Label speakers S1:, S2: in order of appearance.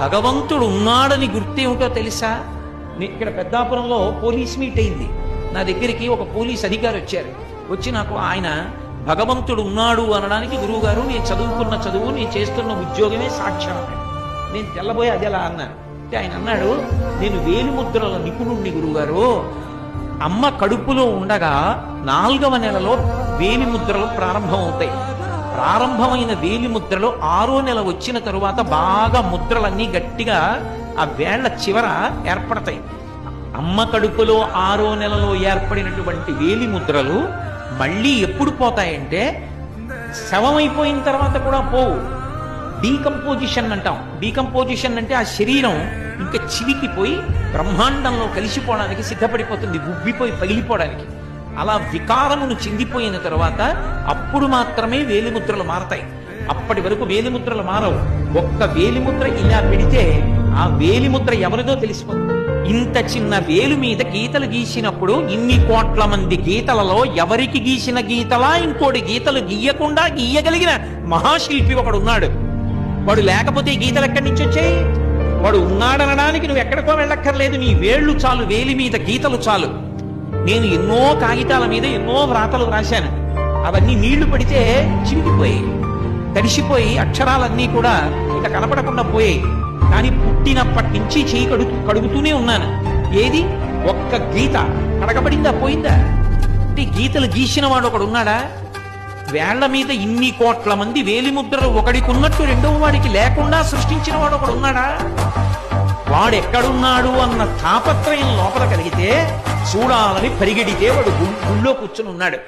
S1: భగవంతుడు ఉన్నాడని గుర్తేమిటో తెలుసా? ఇక్కడ పెద్దాపురంలో పోలీస్ మీట్ అయింది. నా దగ్గరికి ఒక పోలీస్ అధికారి వచ్చారు. వచ్చి నాకు ఆయన భగవంతుడు ఉన్నాడు అనడానికి, గురువు గారు నేను చదువుకున్న చదువు, నేను చేస్తున్న ఉద్యోగమే సాక్ష్యం అన్నాడు. నేను తెల్లబోయి అది ఎలా అన్నాను అంటే, ఆయన అన్నాడు, నేను వేలిముద్రల నిపుణుణ్ణి గురువుగారు. అమ్మ కడుపులో ఉండగా 4వ నెలలో వేలిముద్రలు ప్రారంభమవుతాయి. ప్రారంభమైన వేలిముద్రలు 6వ నెల వచ్చిన తరువాత బాగా ముద్రలన్నీ గట్టిగా ఆ వేళ్ల చివర ఏర్పడతాయి. అమ్మ కడుపులో 6వ నెలలో ఏర్పడినటువంటి వేలిముద్రలు మళ్ళీ ఎప్పుడు పోతాయంటే, శవమైపోయిన తర్వాత కూడా పోవు. డీకంపోజిషన్ అంటాం. డీకంపోజిషన్ అంటే ఆ శరీరం ఇంకా చివికిపోయి బ్రహ్మాండంలో కలిసిపోవడానికి సిద్ధపడిపోతుంది, ఉబ్బిపోయి పగిలిపోవడానికి. అలా వికారమును చెందిపోయిన తర్వాత అప్పుడు మాత్రమే వేలిముద్రలు మారతాయి. అప్పటి వరకు వేలిముద్రలు మారవు. ఒక్క వేలిముద్ర ఇలా పెడితే ఆ వేలిముద్ర ఎవరిదో తెలిసిపోతుంది. ఇంత చిన్న వేలు మీద గీతలు గీసినప్పుడు ఇన్ని కోట్ల మంది గీతలలో ఎవరికి గీసిన గీతలా ఇంకోటి గీతలు గీయకుండా గీయగలిగిన మహాశిల్పి ఒకడు ఉన్నాడు. వాడు లేకపోతే ఈ గీతలు ఎక్కడి నుంచి వచ్చాయి? వాడు ఉన్నాడనడానికి నువ్వు ఎక్కడికో వెళ్ళక్కర్లేదు. నీ వేళ్లు చాలు, వేలి మీద గీతలు చాలు. నేను ఎన్నో కాగితాల మీద ఎన్నో వ్రాతలు రాశాను. అవన్నీ నీళ్లు పడితే చింపిపోయి తడిసిపోయి అక్షరాలన్నీ కూడా ఇక కనపడకుండా పోయాయి. కానీ పుట్టినప్పటి నుంచి చేయి కడుగుతూనే ఉన్నాను. ఏది ఒక్క గీత కడగబడిందా, పోయిందా? అంటే గీతలు గీసిన వాడు ఒకడు ఉన్నాడా? వేళ్ల మీద ఇన్ని కోట్ల మంది వేలిముద్రలు ఒకడికి ఉన్నట్టు రెండవ వాడికి లేకుండా సృష్టించిన వాడు ఒకడు ఉన్నాడా? వాడెక్కడున్నాడు అన్న తాపత్రయం లోపల కలిగితే చూడాలని పరిగెడితే వాడు గుళ్ళో కూర్చుని ఉన్నాడు.